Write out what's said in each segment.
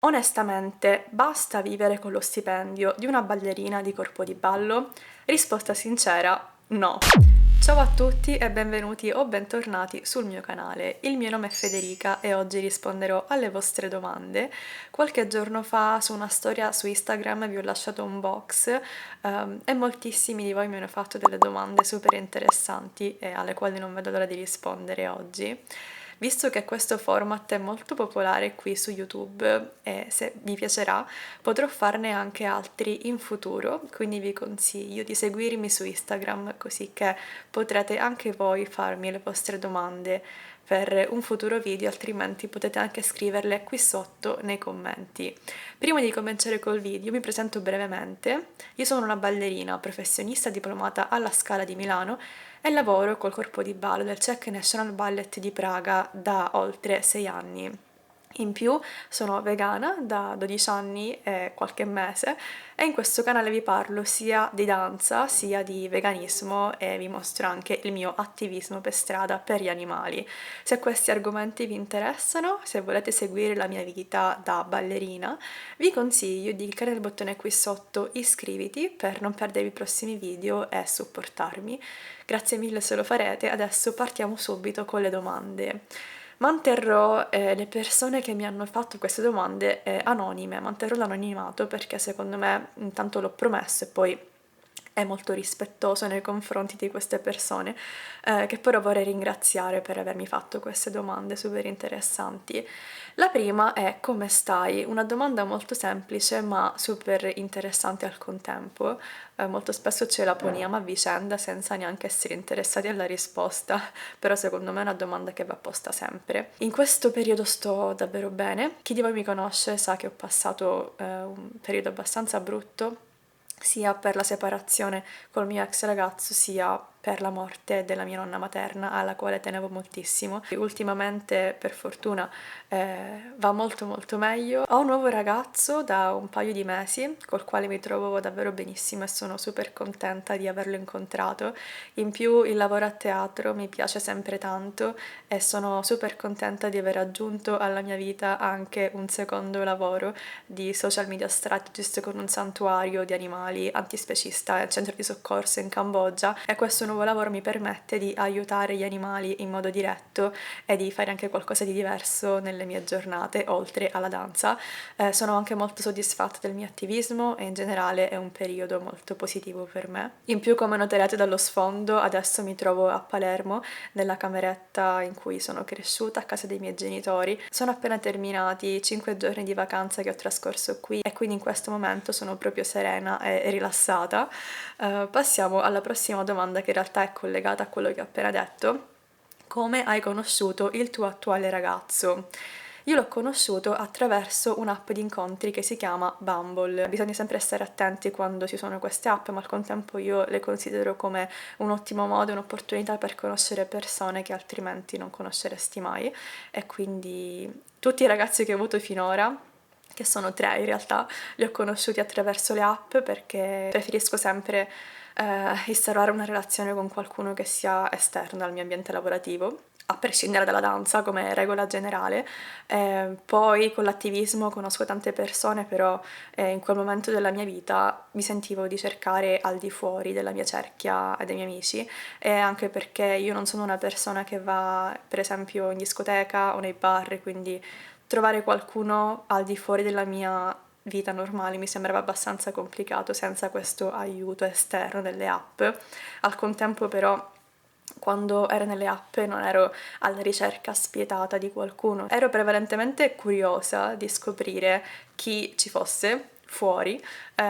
Onestamente, basta vivere con lo stipendio di una ballerina di corpo di ballo? Risposta sincera, no. Ciao a tutti e benvenuti o bentornati sul mio canale. Il mio nome è Federica e oggi risponderò alle vostre domande. Qualche giorno fa su una storia su Instagram vi ho lasciato un box e moltissimi di voi mi hanno fatto delle domande super interessanti e alle quali non vedo l'ora di rispondere oggi. Visto che questo format è molto popolare qui su YouTube e se vi piacerà potrò farne anche altri in futuro, quindi vi consiglio di seguirmi su Instagram così che potrete anche voi farmi le vostre domande per un futuro video, altrimenti potete anche scriverle qui sotto nei commenti. Prima di cominciare col video mi presento brevemente. Io sono una ballerina professionista diplomata alla Scala di Milano e lavoro col corpo di ballo del Czech National Ballet di Praga da oltre 6 anni. In più sono vegana da 12 anni e qualche mese e in questo canale vi parlo sia di danza sia di veganismo e vi mostro anche il mio attivismo per strada per gli animali. Se questi argomenti vi interessano, se volete seguire la mia vita da ballerina, vi consiglio di cliccare il bottone qui sotto iscriviti per non perdere i prossimi video e supportarmi. Grazie mille se lo farete, adesso partiamo subito con le domande. Manterrò le persone che mi hanno fatto queste domande anonime, manterrò l'anonimato perché secondo me intanto l'ho promesso e poi è molto rispettoso nei confronti di queste persone, che però vorrei ringraziare per avermi fatto queste domande super interessanti. La prima è come stai? Una domanda molto semplice ma super interessante al contempo. Molto spesso ce la poniamo a vicenda senza neanche essere interessati alla risposta, però secondo me è una domanda che va posta sempre. In questo periodo sto davvero bene. Chi di voi mi conosce sa che ho passato un periodo abbastanza brutto sia per la separazione col mio ex ragazzo, sia per la morte della mia nonna materna, alla quale tenevo moltissimo. Ultimamente, per fortuna, va molto molto meglio. Ho un nuovo ragazzo da un paio di mesi, col quale mi trovo davvero benissimo e sono super contenta di averlo incontrato. In più il lavoro a teatro mi piace sempre tanto e sono super contenta di aver aggiunto alla mia vita anche un secondo lavoro di social media strategist con un santuario di animali antispecista e centro di soccorso in Cambogia, e questo nuovo lavoro mi permette di aiutare gli animali in modo diretto e di fare anche qualcosa di diverso nelle mie giornate oltre alla danza. Sono anche molto soddisfatta del mio attivismo e in generale è un periodo molto positivo per me. In più, come noterete dallo sfondo, adesso mi trovo a Palermo, nella cameretta in cui sono cresciuta, a casa dei miei genitori. Sono appena terminati 5 giorni di vacanza che ho trascorso qui e quindi in questo momento sono proprio serena e rilassata. Passiamo alla prossima domanda, che in realtà è collegata a quello che ho appena detto. Come hai conosciuto il tuo attuale ragazzo? Io l'ho conosciuto attraverso un'app di incontri che si chiama Bumble. Bisogna sempre stare attenti quando ci sono queste app, ma al contempo io le considero come un ottimo modo, un'opportunità per conoscere persone che altrimenti non conosceresti mai. E quindi tutti i ragazzi che ho avuto finora, che sono 3 in realtà, li ho conosciuti attraverso le app perché preferisco sempre instaurare una relazione con qualcuno che sia esterno al mio ambiente lavorativo, a prescindere dalla danza come regola generale. Poi con l'attivismo conosco tante persone, però in quel momento della mia vita mi sentivo di cercare al di fuori della mia cerchia e dei miei amici, e anche perché io non sono una persona che va per esempio in discoteca o nei bar, quindi trovare qualcuno al di fuori della mia vita normale mi sembrava abbastanza complicato senza questo aiuto esterno delle app. Al contempo però quando ero nelle app non ero alla ricerca spietata di qualcuno, ero prevalentemente curiosa di scoprire chi ci fosse fuori,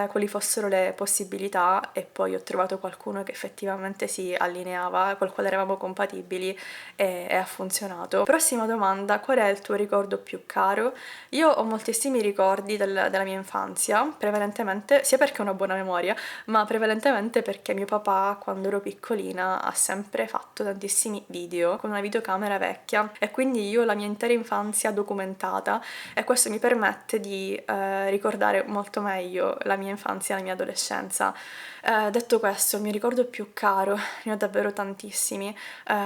quali fossero le possibilità, e poi ho trovato qualcuno che effettivamente si allineava, col quale eravamo compatibili e ha funzionato. Prossima domanda: qual è il tuo ricordo più caro? Io ho moltissimi ricordi della mia infanzia, prevalentemente, sia perché ho una buona memoria, ma prevalentemente perché mio papà, quando ero piccolina, ha sempre fatto tantissimi video con una videocamera vecchia e quindi io ho la mia intera infanzia documentata, e questo mi permette di ricordare molto molto meglio la mia infanzia e la mia adolescenza. Detto questo, il mio ricordo più caro, ne ho davvero tantissimi.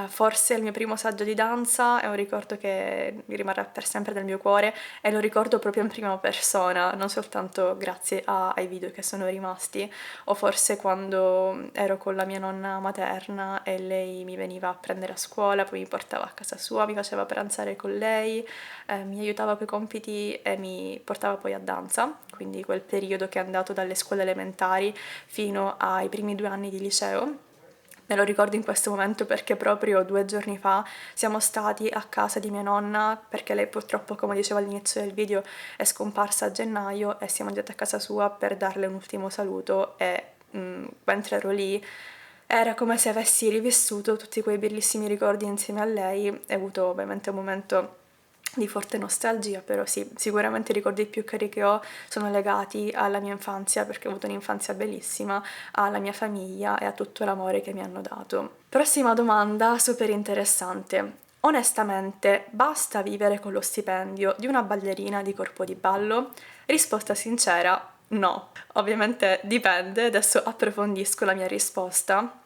Forse il mio primo saggio di danza è un ricordo che mi rimarrà per sempre nel mio cuore e lo ricordo proprio in prima persona, non soltanto grazie ai video che sono rimasti, o forse quando ero con la mia nonna materna e lei mi veniva a prendere a scuola, poi mi portava a casa sua, mi faceva pranzare con lei, mi aiutava coi compiti e mi portava poi a danza, quindi quel periodo che è andato dalle scuole elementari fino ai primi 2 anni di liceo. Me lo ricordo in questo momento perché proprio 2 giorni fa siamo stati a casa di mia nonna, perché lei purtroppo, come dicevo all'inizio del video, è scomparsa a gennaio e siamo andati a casa sua per darle un ultimo saluto e mentre ero lì era come se avessi rivissuto tutti quei bellissimi ricordi insieme a lei e ho avuto ovviamente un momento di forte nostalgia, però sì, sicuramente i ricordi più cari che ho sono legati alla mia infanzia, perché ho avuto un'infanzia bellissima, alla mia famiglia e a tutto l'amore che mi hanno dato. Prossima domanda, super interessante. Onestamente, basta vivere con lo stipendio di una ballerina di corpo di ballo? Risposta sincera, no. Ovviamente dipende, adesso approfondisco la mia risposta.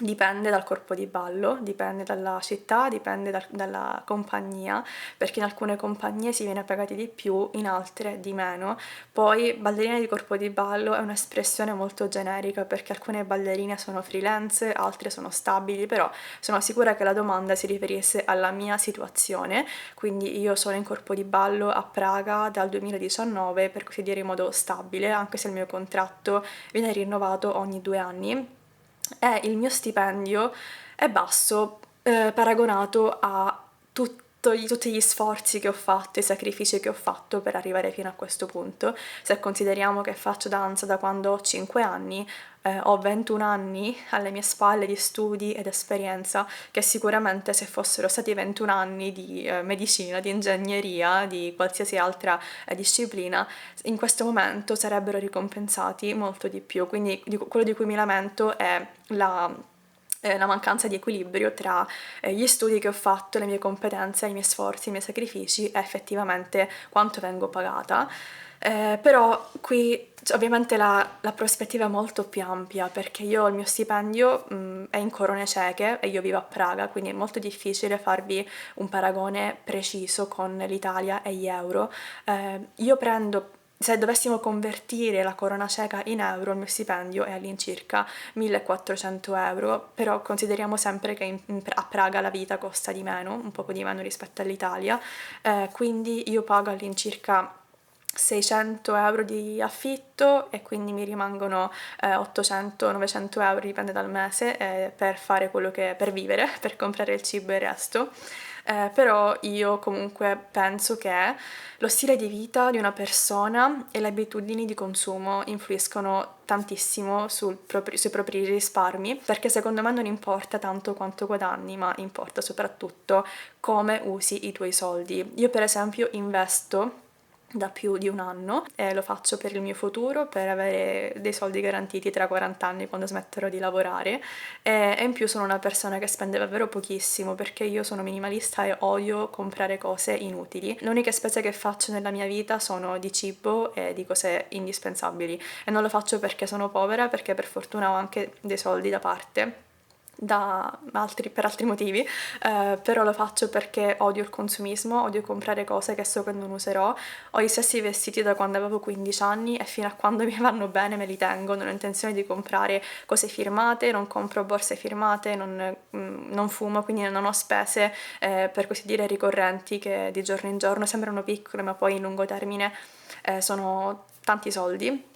Dipende dal corpo di ballo, dipende dalla città, dipende dalla compagnia, perché in alcune compagnie si viene pagati di più, in altre di meno. Poi ballerina di corpo di ballo è un'espressione molto generica perché alcune ballerine sono freelance, altre sono stabili, però sono sicura che la domanda si riferisse alla mia situazione, quindi io sono in corpo di ballo a Praga dal 2019, per così dire in modo stabile, anche se il mio contratto viene rinnovato ogni 2 anni e il mio stipendio è basso paragonato a tutti gli sforzi che ho fatto, i sacrifici che ho fatto per arrivare fino a questo punto. Se consideriamo che faccio danza da quando ho 5 anni, ho 21 anni alle mie spalle di studi ed esperienza, che sicuramente se fossero stati 21 anni di medicina, di ingegneria, di qualsiasi altra disciplina, in questo momento sarebbero ricompensati molto di più. Quindi quello di cui mi lamento è la mancanza di equilibrio tra gli studi che ho fatto, le mie competenze, i miei sforzi, i miei sacrifici e effettivamente quanto vengo pagata. Però qui ovviamente la prospettiva è molto più ampia perché il mio stipendio è in corone ceche e io vivo a Praga, quindi è molto difficile farvi un paragone preciso con l'Italia e gli euro. Io prendo Se dovessimo convertire la corona ceca in euro, il mio stipendio è all'incirca 1400 euro, però consideriamo sempre che a Praga la vita costa di meno, un poco di meno rispetto all'Italia, quindi io pago all'incirca 600 euro di affitto e quindi mi rimangono 800-900 euro, dipende dal mese, per vivere, per comprare il cibo e il resto. Però io comunque penso che lo stile di vita di una persona e le abitudini di consumo influiscono tantissimo sui propri risparmi, perché secondo me non importa tanto quanto guadagni, ma importa soprattutto come usi i tuoi soldi. Io per esempio investo da più di un anno e lo faccio per il mio futuro, per avere dei soldi garantiti tra 40 anni quando smetterò di lavorare e in più sono una persona che spende davvero pochissimo perché io sono minimalista e odio comprare cose inutili. Le uniche spese che faccio nella mia vita sono di cibo e di cose indispensabili e non lo faccio perché sono povera, perché per fortuna ho anche dei soldi da parte per altri motivi, però lo faccio perché odio il consumismo, odio comprare cose che so che non userò, ho gli stessi vestiti da quando avevo 15 anni e fino a quando mi vanno bene me li tengo, non ho intenzione di comprare cose firmate, non compro borse firmate, non fumo, quindi non ho spese per così dire ricorrenti che di giorno in giorno sembrano piccole ma poi in lungo termine sono tanti soldi.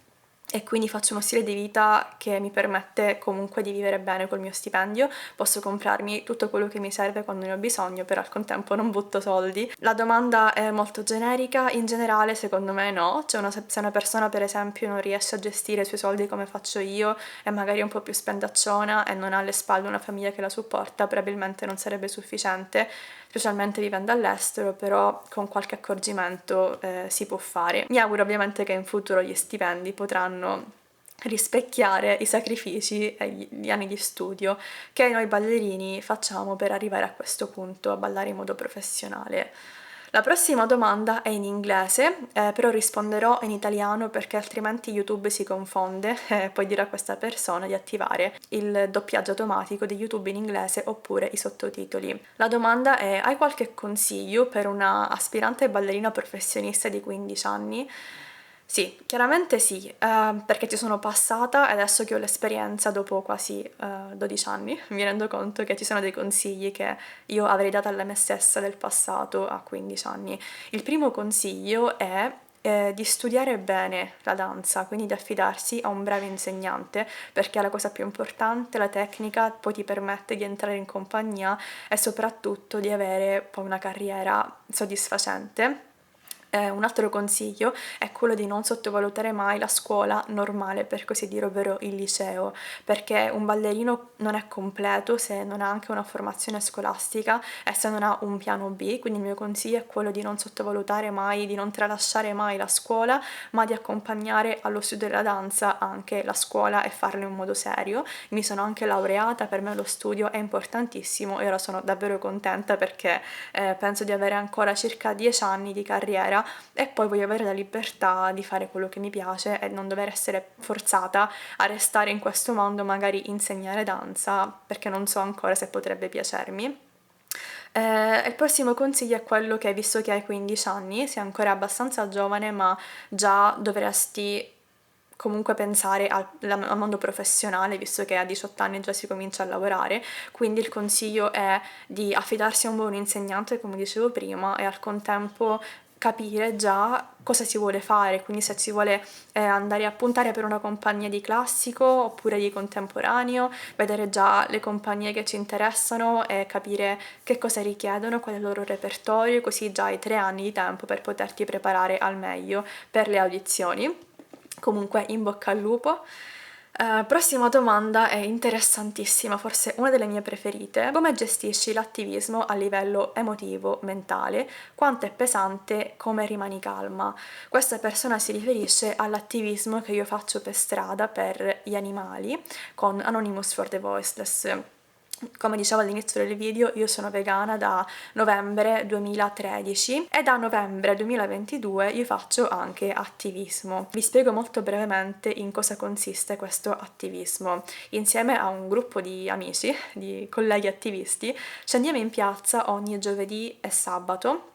E quindi faccio uno stile di vita che mi permette comunque di vivere bene col mio stipendio, posso comprarmi tutto quello che mi serve quando ne ho bisogno, però al contempo non butto soldi. La domanda è molto generica, in generale secondo me no, se una persona per esempio non riesce a gestire i suoi soldi come faccio io e magari è un po' più spendacciona e non ha alle spalle una famiglia che la supporta, probabilmente non sarebbe sufficiente, specialmente vivendo all'estero, però con qualche accorgimento si può fare. Mi auguro ovviamente che in futuro gli stipendi potranno rispecchiare i sacrifici e gli anni di studio che noi ballerini facciamo per arrivare a questo punto, a ballare in modo professionale. La prossima domanda è in inglese, però risponderò in italiano perché altrimenti YouTube si confonde e poi dirà a questa persona di attivare il doppiaggio automatico di YouTube in inglese oppure i sottotitoli. La domanda è: hai qualche consiglio per una aspirante ballerina professionista di 15 anni? Sì, chiaramente sì, perché ci sono passata e adesso che ho l'esperienza dopo quasi 12 anni mi rendo conto che ci sono dei consigli che io avrei dato a me stessa del passato a 15 anni. Il primo consiglio è di studiare bene la danza, quindi di affidarsi a un bravo insegnante, perché è la cosa più importante, la tecnica poi ti permette di entrare in compagnia e soprattutto di avere poi una carriera soddisfacente. Un altro consiglio è quello di non sottovalutare mai la scuola normale, per così dire, ovvero il liceo, perché un ballerino non è completo se non ha anche una formazione scolastica e se non ha un piano B, quindi il mio consiglio è quello di non sottovalutare mai, di non tralasciare mai la scuola, ma di accompagnare allo studio della danza anche la scuola e farlo in modo serio. Mi sono anche laureata, per me lo studio è importantissimo e ora sono davvero contenta perché penso di avere ancora circa 10 anni di carriera e poi voglio avere la libertà di fare quello che mi piace e non dover essere forzata a restare in questo mondo, magari insegnare danza, perché non so ancora se potrebbe piacermi. Il prossimo consiglio è quello che, visto che hai 15 anni, sei ancora abbastanza giovane, ma già dovresti comunque pensare al mondo professionale, visto che a 18 anni già si comincia a lavorare, quindi il consiglio è di affidarsi a un buon insegnante, come dicevo prima, e al contempo capire già cosa si vuole fare, quindi se si vuole andare a puntare per una compagnia di classico oppure di contemporaneo, vedere già le compagnie che ci interessano e capire che cosa richiedono, qual è il loro repertorio, così già hai 3 anni di tempo per poterti preparare al meglio per le audizioni. Comunque, in bocca al lupo. Prossima domanda è interessantissima, forse una delle mie preferite. Come gestisci l'attivismo a livello emotivo, mentale? Quanto è pesante? Come rimani calma? Questa persona si riferisce all'attivismo che io faccio per strada per gli animali con Anonymous for the Voiceless. Come dicevo all'inizio del video, io sono vegana da novembre 2013 e da novembre 2022 io faccio anche attivismo. Vi spiego molto brevemente in cosa consiste questo attivismo. Insieme a un gruppo di amici, di colleghi attivisti, scendiamo in piazza ogni giovedì e sabato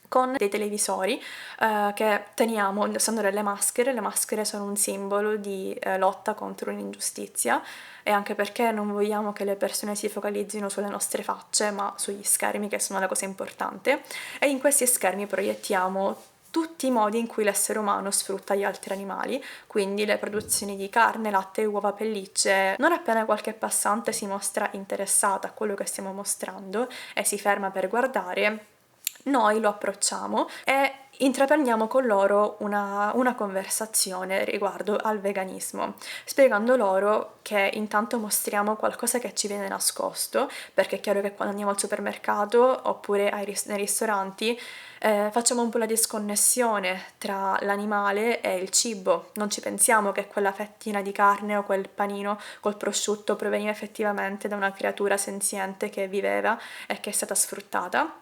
con dei televisori che teniamo indossando delle maschere. Le maschere sono un simbolo di lotta contro l'ingiustizia e anche perché non vogliamo che le persone si focalizzino sulle nostre facce, ma sugli schermi, che sono la cosa importante. E in questi schermi proiettiamo tutti i modi in cui l'essere umano sfrutta gli altri animali, quindi le produzioni di carne, latte, uova, pellicce. Non appena qualche passante si mostra interessata a quello che stiamo mostrando e si ferma per guardare, noi lo approcciamo e intraprendiamo con loro una conversazione riguardo al veganismo, spiegando loro che intanto mostriamo qualcosa che ci viene nascosto, perché è chiaro che quando andiamo al supermercato oppure nei ristoranti facciamo un po' la disconnessione tra l'animale e il cibo, non ci pensiamo che quella fettina di carne o quel panino col prosciutto proveniva effettivamente da una creatura senziente che viveva e che è stata sfruttata.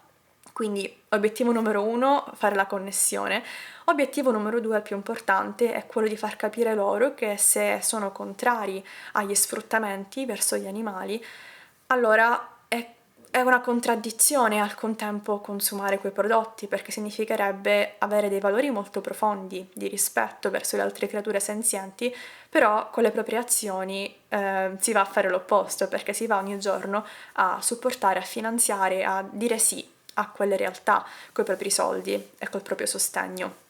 Quindi obiettivo numero 1, fare la connessione. Obiettivo numero 2, il più importante, è quello di far capire loro che se sono contrari agli sfruttamenti verso gli animali, allora è una contraddizione al contempo consumare quei prodotti, perché significherebbe avere dei valori molto profondi di rispetto verso le altre creature senzienti, però con le proprie azioni si va a fare l'opposto, perché si va ogni giorno a supportare, a finanziare, a dire sì a quelle realtà coi propri soldi e col proprio sostegno.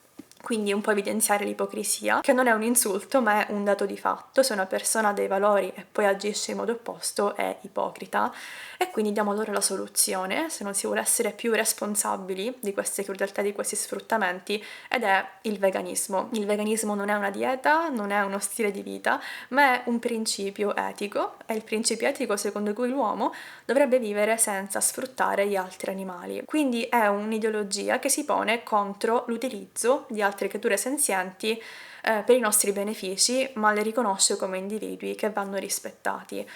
Quindi un po' evidenziare l'ipocrisia, che non è un insulto ma è un dato di fatto. Se una persona ha dei valori e poi agisce in modo opposto è ipocrita, e quindi diamo loro la soluzione se non si vuole essere più responsabili di queste crudeltà, di questi sfruttamenti, ed è il veganismo. Il veganismo non è una dieta, non è uno stile di vita, ma è un principio etico, è il principio etico secondo cui l'uomo dovrebbe vivere senza sfruttare gli altri animali. Quindi è un'ideologia che si pone contro l'utilizzo di altre creature senzienti per i nostri benefici, ma le riconosce come individui che vanno rispettati.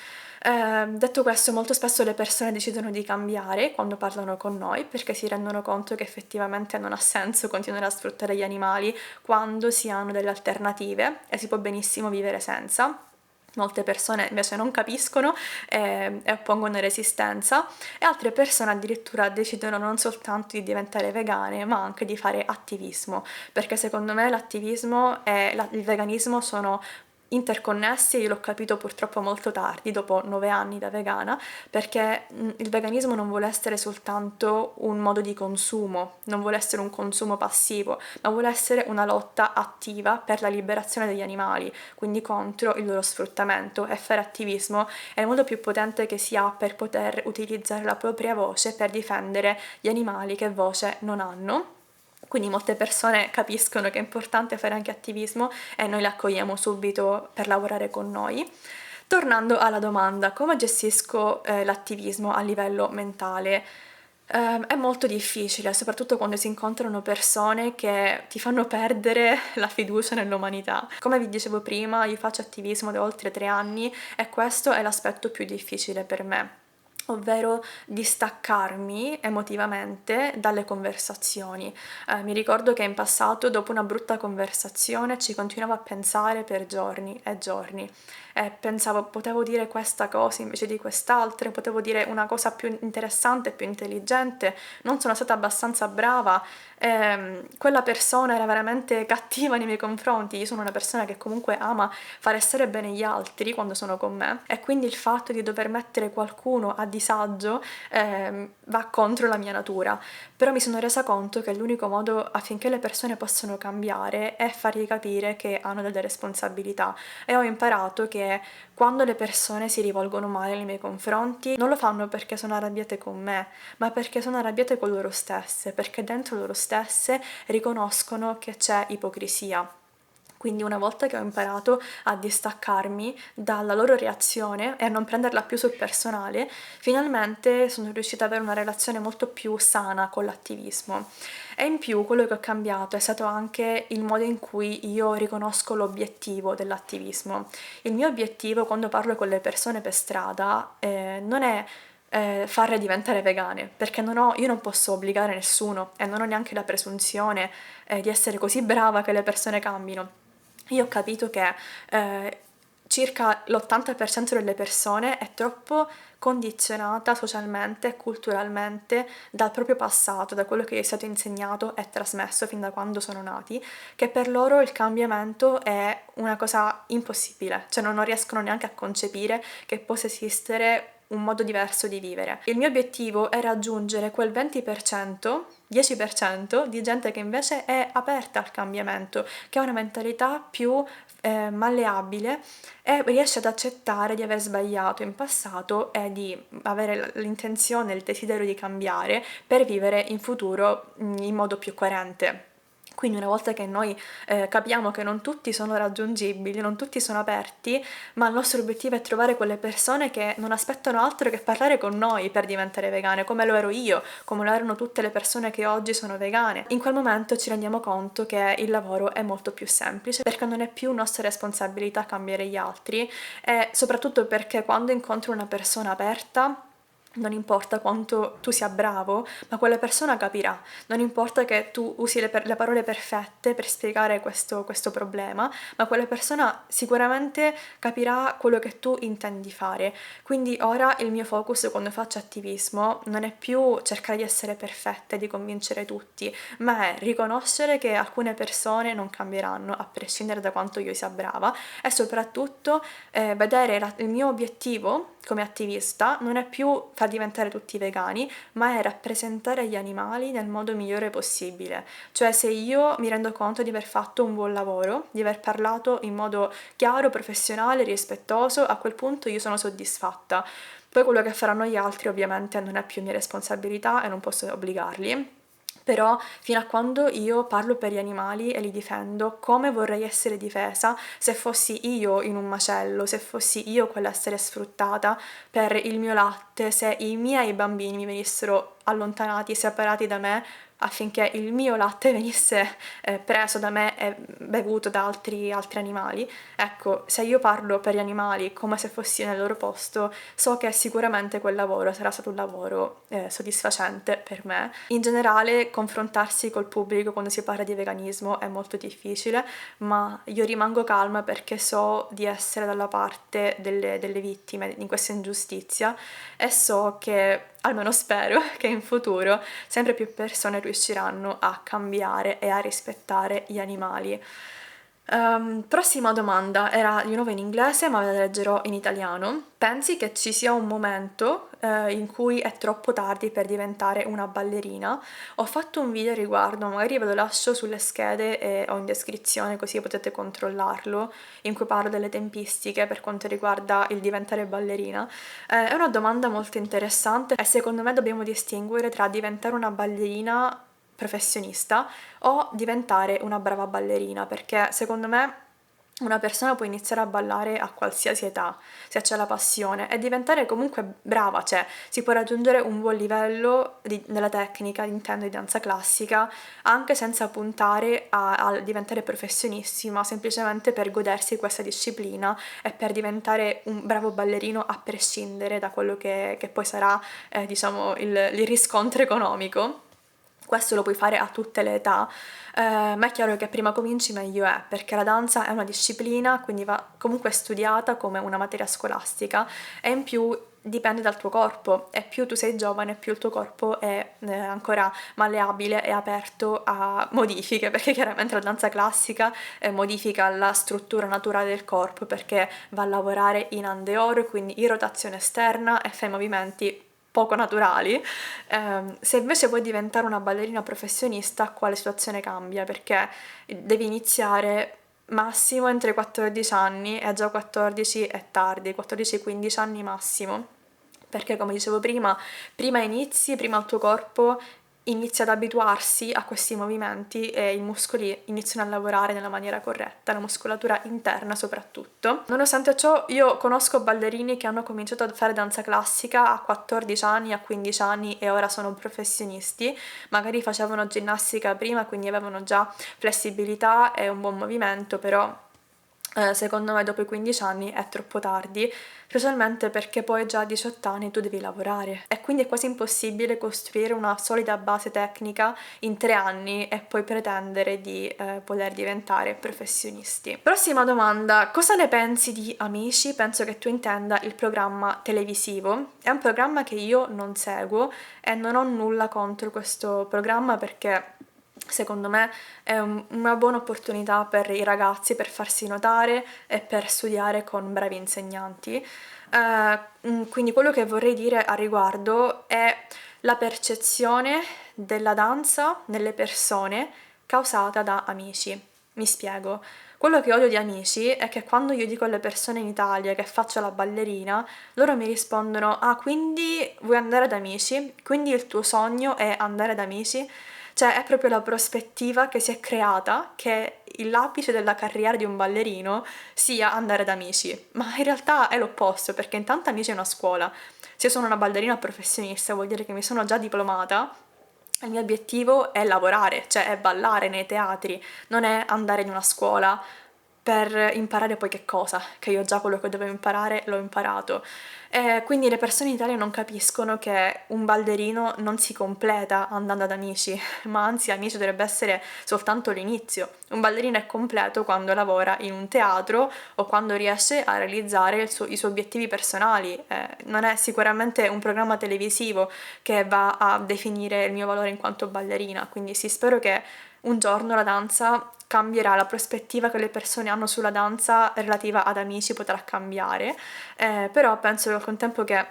Detto questo, molto spesso le persone decidono di cambiare quando parlano con noi perché si rendono conto che effettivamente non ha senso continuare a sfruttare gli animali quando si hanno delle alternative e si può benissimo vivere senza. Molte persone invece non capiscono e oppongono resistenza, e altre persone addirittura decidono non soltanto di diventare vegane, ma anche di fare attivismo, perché secondo me l'attivismo e il veganismo sono interconnessi, e io l'ho capito purtroppo molto tardi, dopo 9 anni da vegana, perché il veganismo non vuole essere soltanto un modo di consumo, non vuole essere un consumo passivo, ma vuole essere una lotta attiva per la liberazione degli animali, quindi contro il loro sfruttamento, e fare attivismo è il modo più potente che si ha per poter utilizzare la propria voce per difendere gli animali che voce non hanno. Quindi molte persone capiscono che è importante fare anche attivismo e noi le accogliamo subito per lavorare con noi. Tornando alla domanda, come gestisco l'attivismo a livello mentale? È molto difficile, soprattutto quando si incontrano persone che ti fanno perdere la fiducia nell'umanità. Come vi dicevo prima, io faccio attivismo da oltre 3 anni e questo è l'aspetto più difficile per me, ovvero distaccarmi emotivamente dalle conversazioni. Mi ricordo che in passato, dopo una brutta conversazione, ci continuavo a pensare per giorni e giorni. E pensavo, potevo dire questa cosa invece di quest'altra, potevo dire una cosa più interessante, più intelligente, non sono stata abbastanza brava, quella persona era veramente cattiva nei miei confronti. Io sono una persona che comunque ama fare stare bene gli altri quando sono con me, e quindi il fatto di dover mettere qualcuno a disagio va contro la mia natura. Però mi sono resa conto che l'unico modo affinché le persone possano cambiare è fargli capire che hanno delle responsabilità, e ho imparato che quando le persone si rivolgono male nei miei confronti non lo fanno perché sono arrabbiate con me, ma perché sono arrabbiate con loro stesse, perché dentro loro stesse riconoscono che c'è ipocrisia. Quindi una volta che ho imparato a distaccarmi dalla loro reazione e a non prenderla più sul personale, finalmente sono riuscita ad avere una relazione molto più sana con l'attivismo. E in più quello che ho cambiato è stato anche il modo in cui io riconosco l'obiettivo dell'attivismo. Il mio obiettivo quando parlo con le persone per strada non è farle diventare vegane, perché io non posso obbligare nessuno e non ho neanche la presunzione di essere così brava che le persone cambino. Io ho capito che circa l'80% delle persone è troppo condizionata socialmente e culturalmente dal proprio passato, da quello che gli è stato insegnato e trasmesso fin da quando sono nati, che per loro il cambiamento è una cosa impossibile, cioè non riescono neanche a concepire che possa esistere un modo diverso di vivere. Il mio obiettivo è raggiungere quel 20%, 10% di gente che invece è aperta al cambiamento, che ha una mentalità più malleabile e riesce ad accettare di aver sbagliato in passato e di avere l'intenzione, il desiderio di cambiare per vivere in futuro in modo più coerente. Quindi una volta che noi capiamo che non tutti sono raggiungibili, non tutti sono aperti, ma il nostro obiettivo è trovare quelle persone che non aspettano altro che parlare con noi per diventare vegane, come lo ero io, come lo erano tutte le persone che oggi sono vegane. In quel momento ci rendiamo conto che il lavoro è molto più semplice, perché non è più nostra responsabilità cambiare gli altri, e soprattutto perché quando incontro una persona aperta, non importa quanto tu sia bravo, ma quella persona capirà. Non importa che tu usi le parole perfette per spiegare questo problema, ma quella persona sicuramente capirà quello che tu intendi fare. Quindi ora il mio focus quando faccio attivismo non è più cercare di essere perfetta e di convincere tutti, ma è riconoscere che alcune persone non cambieranno a prescindere da quanto io sia brava, e soprattutto vedere il mio obiettivo come attivista non è più far diventare tutti vegani, ma è rappresentare gli animali nel modo migliore possibile. Cioè, se io mi rendo conto di aver fatto un buon lavoro, di aver parlato in modo chiaro, professionale, rispettoso, a quel punto io sono soddisfatta. Poi quello che faranno gli altri ovviamente non è più mia responsabilità e non posso obbligarli. Però fino a quando io parlo per gli animali e li difendo come vorrei essere difesa se fossi io in un macello, se fossi io quella a essere sfruttata per il mio latte, se i miei bambini mi venissero allontanati, separati da me, affinché il mio latte venisse preso da me e bevuto da altri animali. Ecco, se io parlo per gli animali come se fossi nel loro posto, so che sicuramente quel lavoro sarà stato un lavoro soddisfacente per me. In generale, confrontarsi col pubblico quando si parla di veganismo è molto difficile, ma io rimango calma perché so di essere dalla parte delle vittime in questa ingiustizia e so che, almeno spero, che in futuro sempre più persone riusciranno a cambiare e a rispettare gli animali. Prossima domanda era di nuovo in inglese, ma ve la leggerò in italiano. Pensi che ci sia un momento in cui è troppo tardi per diventare una ballerina? Ho fatto un video a riguardo, magari ve lo lascio sulle schede o in descrizione così potete controllarlo, in cui parlo delle tempistiche per quanto riguarda il diventare ballerina. È una domanda molto interessante e secondo me dobbiamo distinguere tra diventare una ballerina professionista o diventare una brava ballerina, perché secondo me una persona può iniziare a ballare a qualsiasi età, se c'è la passione, e diventare comunque brava, cioè si può raggiungere un buon livello nella tecnica, intendo di danza classica, anche senza puntare a diventare professionisti, ma semplicemente per godersi questa disciplina e per diventare un bravo ballerino a prescindere da quello che poi sarà, diciamo, il riscontro economico. Questo lo puoi fare a tutte le età, ma è chiaro che prima cominci meglio è, perché la danza è una disciplina, quindi va comunque studiata come una materia scolastica e in più dipende dal tuo corpo, e più tu sei giovane più il tuo corpo è ancora malleabile e aperto a modifiche, perché chiaramente la danza classica modifica la struttura naturale del corpo perché va a lavorare in andeoro, quindi in rotazione esterna e fa i movimenti poco naturali. Se invece vuoi diventare una ballerina professionista, qua la situazione cambia perché devi iniziare massimo entro i 14 anni, e già 14 è tardi, 14-15 anni massimo, perché come dicevo prima inizi, prima il tuo corpo inizia ad abituarsi a questi movimenti e i muscoli iniziano a lavorare nella maniera corretta, la muscolatura interna soprattutto. Nonostante ciò, io conosco ballerini che hanno cominciato a fare danza classica a 14 anni, a 15 anni e ora sono professionisti, magari facevano ginnastica prima, quindi avevano già flessibilità e un buon movimento, però secondo me dopo i 15 anni è troppo tardi, specialmente perché poi già a 18 anni tu devi lavorare e quindi è quasi impossibile costruire una solida base tecnica in 3 anni e poi pretendere di poter diventare professionisti. Prossima domanda: cosa ne pensi di Amici? Penso che tu intenda il programma televisivo. È un programma che io non seguo e non ho nulla contro questo programma perché secondo me è una buona opportunità per i ragazzi per farsi notare e per studiare con bravi insegnanti. Quindi quello che vorrei dire a riguardo è la percezione della danza nelle persone causata da Amici. Mi spiego. Quello che odio di Amici è che quando io dico alle persone in Italia che faccio la ballerina, loro mi rispondono: ah, quindi vuoi andare ad Amici? Quindi il tuo sogno è andare ad Amici? Cioè è proprio la prospettiva che si è creata che l'apice della carriera di un ballerino sia andare ad Amici, ma in realtà è l'opposto, perché intanto Amici è una scuola. Se io sono una ballerina professionista vuol dire che mi sono già diplomata. Il mio obiettivo è lavorare, cioè è ballare nei teatri, non è andare in una scuola per imparare poi che cosa, che io già quello che dovevo imparare l'ho imparato. E quindi le persone in Italia non capiscono che un ballerino non si completa andando ad Amici, ma anzi Amici dovrebbe essere soltanto l'inizio. Un ballerino è completo quando lavora in un teatro o quando riesce a realizzare i suoi obiettivi personali. Non è sicuramente un programma televisivo che va a definire il mio valore in quanto ballerina, quindi sì, spero che un giorno la danza cambierà, la prospettiva che le persone hanno sulla danza relativa ad Amici potrà cambiare, però penso al contempo che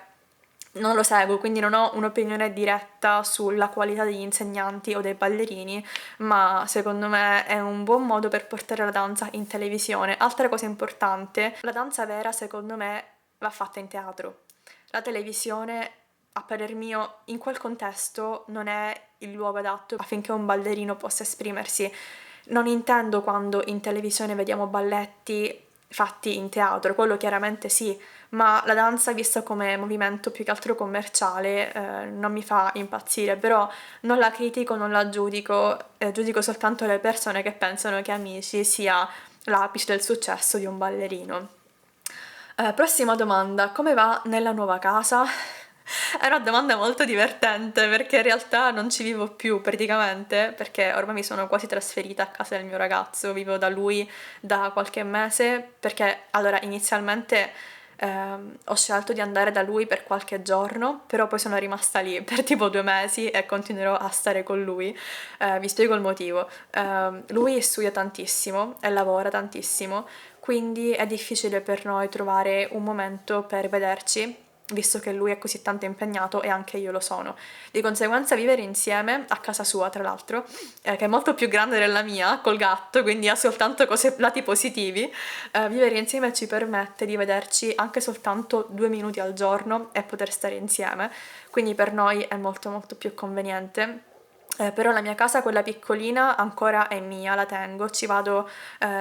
non lo seguo, quindi non ho un'opinione diretta sulla qualità degli insegnanti o dei ballerini, ma secondo me è un buon modo per portare la danza in televisione. Altra cosa importante, la danza vera secondo me va fatta in teatro. La televisione, a parer mio, in quel contesto non è il luogo adatto affinché un ballerino possa esprimersi. Non intendo quando in televisione vediamo balletti fatti in teatro, quello chiaramente sì, ma la danza vista come movimento più che altro commerciale non mi fa impazzire, però non la critico, non la giudico, giudico soltanto le persone che pensano che Amici sia l'apice del successo di un ballerino. Prossima domanda, come va nella nuova casa? È una domanda molto divertente perché in realtà non ci vivo più praticamente, perché ormai mi sono quasi trasferita a casa del mio ragazzo, vivo da lui da qualche mese, perché allora inizialmente ho scelto di andare da lui per qualche giorno, però poi sono rimasta lì per tipo 2 mesi e continuerò a stare con lui. Vi spiego il motivo. Lui studia tantissimo e lavora tantissimo, quindi è difficile per noi trovare un momento per vederci, visto che lui è così tanto impegnato e anche io lo sono. Di conseguenza vivere insieme, a casa sua tra l'altro, che è molto più grande della mia, col gatto, quindi ha soltanto lati positivi, vivere insieme ci permette di vederci anche soltanto 2 minuti al giorno e poter stare insieme, quindi per noi è molto molto più conveniente. Però la mia casa, quella piccolina, ancora è mia, la tengo, ci vado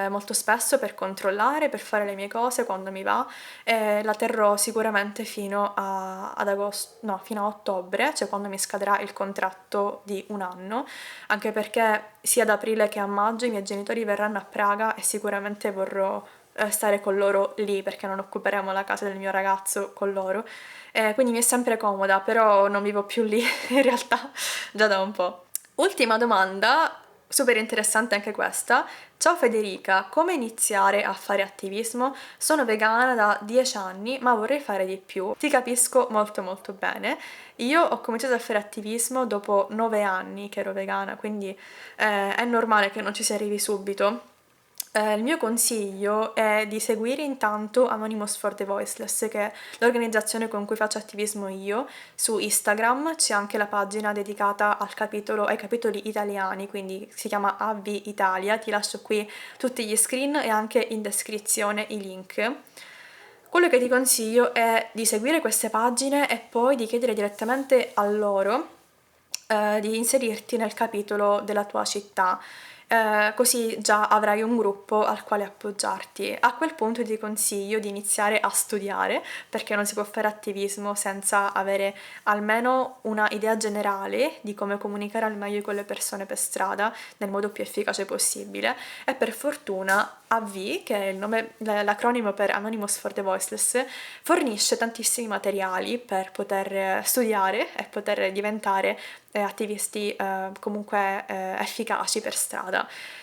molto spesso per controllare, per fare le mie cose quando mi va, e la terrò sicuramente ad agosto, no, fino a ottobre, cioè quando mi scadrà il contratto di un anno, anche perché sia ad aprile che a maggio i miei genitori verranno a Praga e sicuramente vorrò stare con loro lì, perché non occuperemo la casa del mio ragazzo con loro. Quindi mi è sempre comoda, però non vivo più lì in realtà già da un po'. Ultima domanda, super interessante anche questa. Ciao Federica, come iniziare a fare attivismo? Sono vegana da 10 anni, ma vorrei fare di più. Ti capisco molto molto bene. Io ho cominciato a fare attivismo dopo 9 anni che ero vegana, quindi è normale che non ci si arrivi subito. Il mio consiglio è di seguire intanto Anonymous for the Voiceless, che è l'organizzazione con cui faccio attivismo io. Su Instagram c'è anche la pagina dedicata ai capitoli italiani, quindi si chiama AV Italia. Ti lascio qui tutti gli screen e anche in descrizione i link. Quello che ti consiglio è di seguire queste pagine e poi di chiedere direttamente a loro di inserirti nel capitolo della tua città, così già avrai un gruppo al quale appoggiarti. A quel punto ti consiglio di iniziare a studiare, perché non si può fare attivismo senza avere almeno una idea generale di come comunicare al meglio con le persone per strada nel modo più efficace possibile, e per fortuna AV, che è l'acronimo per Anonymous for the Voiceless, fornisce tantissimi materiali per poter studiare e poter diventare attivisti comunque efficaci per strada.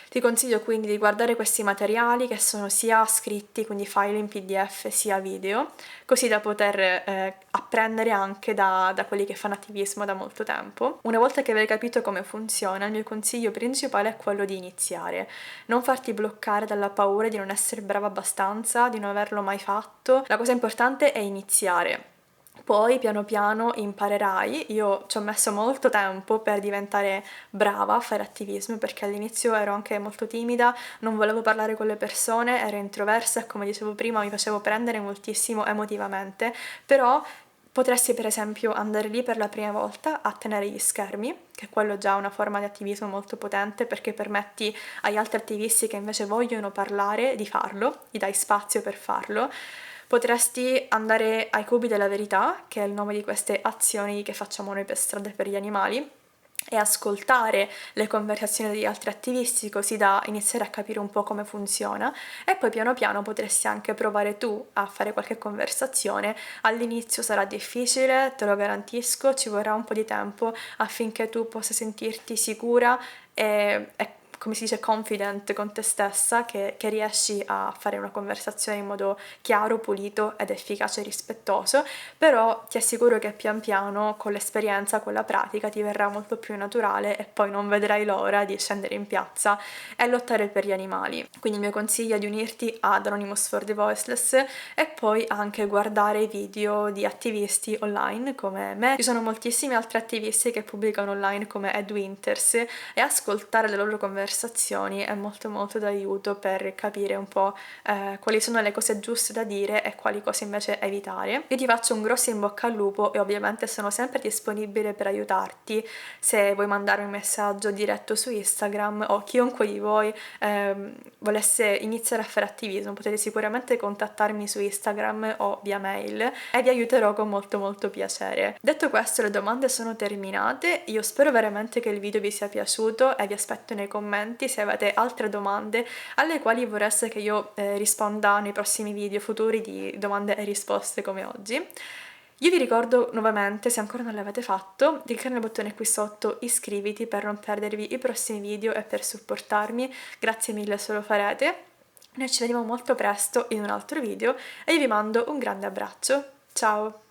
Ti consiglio quindi di guardare questi materiali, che sono sia scritti, quindi file in PDF, sia video, così da poter apprendere anche da quelli che fanno attivismo da molto tempo. Una volta che avrai capito come funziona, il mio consiglio principale è quello di iniziare. Non farti bloccare dalla paura di non essere brava abbastanza, di non averlo mai fatto. La cosa importante è iniziare. Poi piano piano imparerai. Io ci ho messo molto tempo per diventare brava a fare attivismo, perché all'inizio ero anche molto timida, non volevo parlare con le persone, ero introversa e, come dicevo prima, mi facevo prendere moltissimo emotivamente. Però potresti per esempio andare lì per la prima volta a tenere gli schermi, che quello è già una forma di attivismo molto potente, perché permetti agli altri attivisti che invece vogliono parlare di farlo, gli dai spazio per farlo. Potresti andare ai Cubi della Verità, che è il nome di queste azioni che facciamo noi per strada e per gli animali, e ascoltare le conversazioni degli altri attivisti, così da iniziare a capire un po' come funziona, e poi piano piano potresti anche provare tu a fare qualche conversazione. All'inizio sarà difficile, te lo garantisco, ci vorrà un po' di tempo affinché tu possa sentirti sicura e come si dice, confident con te stessa, che riesci a fare una conversazione in modo chiaro, pulito ed efficace e rispettoso. Però ti assicuro che pian piano, con l'esperienza, con la pratica, ti verrà molto più naturale e poi non vedrai l'ora di scendere in piazza e lottare per gli animali. Quindi il mio consiglio è di unirti ad Anonymous for the Voiceless e poi anche guardare video di attivisti online come me. Ci sono moltissimi altri attivisti che pubblicano online come Ed Winters, e ascoltare le loro conversazioni conversazioni è molto d'aiuto per capire un po' quali sono le cose giuste da dire e quali cose invece evitare. Io ti faccio un grosso in bocca al lupo e ovviamente sono sempre disponibile per aiutarti se vuoi mandare un messaggio diretto su Instagram o chiunque di voi volesse iniziare a fare attivismo, potete sicuramente contattarmi su Instagram o via mail e vi aiuterò con molto piacere. Detto questo, le domande sono terminate, io spero veramente che il video vi sia piaciuto e vi aspetto nei commenti se avete altre domande alle quali vorreste che io risponda nei prossimi video futuri di domande e risposte come oggi. Io vi ricordo nuovamente, se ancora non l'avete fatto, di cliccare il bottone qui sotto iscriviti per non perdervi i prossimi video e per supportarmi. Grazie mille se lo farete. Noi ci vediamo molto presto in un altro video e io vi mando un grande abbraccio. Ciao!